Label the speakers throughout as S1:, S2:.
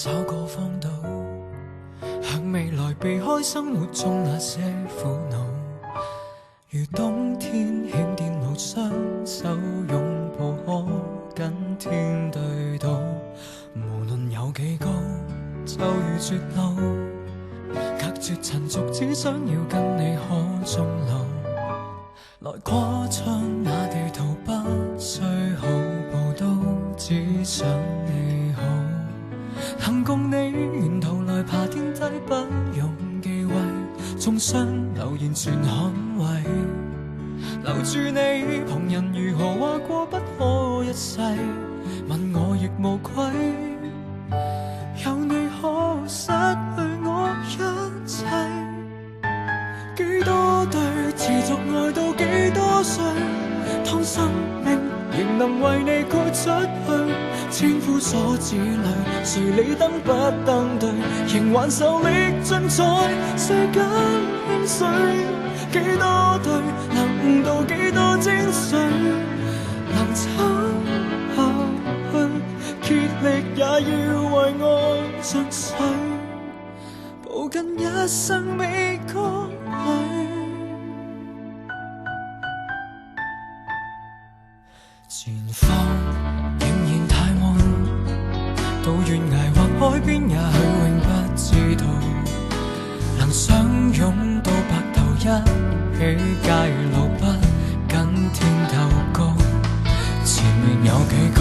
S1: 找個荒島，向未來避開生活中那些苦惱。如冬天欠電無雙手擁抱，可跟天對賭。無論有幾高，就如絕路，隔絕塵俗，只想要跟你可終老。來跨窗那地圖，不需好報都只想你好。能共你沿途來爬天梯，不用忌諱，縱傷留言全捍衛。留住你，旁人如何話過不可一世，問我亦無愧。有你可失去我一切。幾多對持續愛到幾多歲，當生命仍能為你豁出去。千夫所指裏，誰理登不登對，仍還受力盡在世間興衰。幾多對能悟到幾多精髓，能撐下去，竭力也要為愛盡瘁，抱緊一生美歌裏。前方仍然太悶，到懸崖或海邊，也許永不知道能相擁到白頭，一起街路不跟天鬥高。前面有幾高，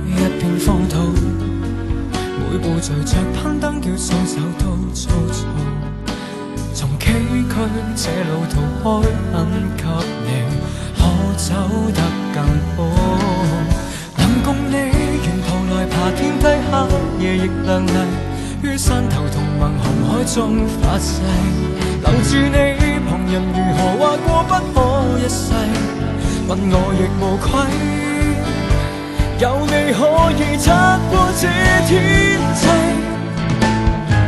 S1: 一片荒土，每步隨着攀登，叫雙手都粗糙。從崎嶇這路途開墾給你，可走得更好。能共你沿途來爬天梯，黑夜亦亮麗，於山頭同盟紅海中發誓。留住你，旁人如何話過不可一世，問我亦無愧。有你可以拆破這天際。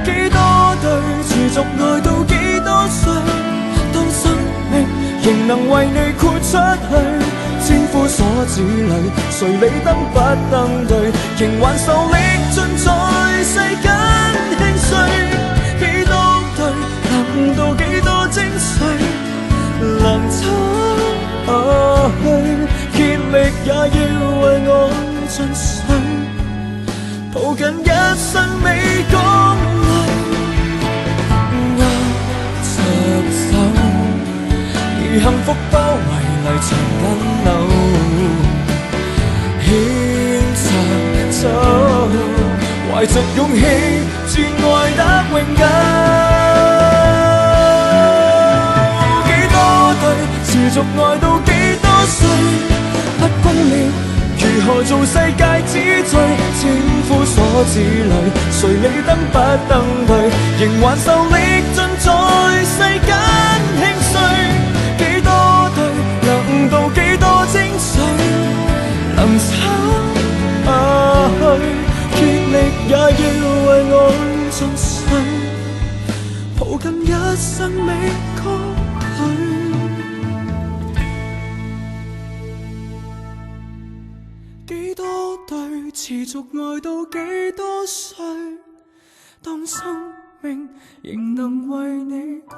S1: 幾多對持續愛到幾多歲，當生命仍能為你豁出去。千夫所指裏，誰理登不登對，仍還受力盡在世間興衰。幾多對能悟到幾多精髓，能撐下去，竭力也要為我盡瘁，抱緊一生美歌裏。握着手，以幸福包圍嚟長緊路，牽着走，懷着勇氣，絕愛得永久。幾多對持續愛到幾多歲，不公了，如何做世界之最？千夫所指裏，誰理登不登對，仍還受力盡在世間興衰。幾多對能悟到幾多精髓，能撐下去，竭力也要為愛盡瘁，抱緊一生美歌裏。幾多對持續愛到幾多歲，當生命仍能為你豁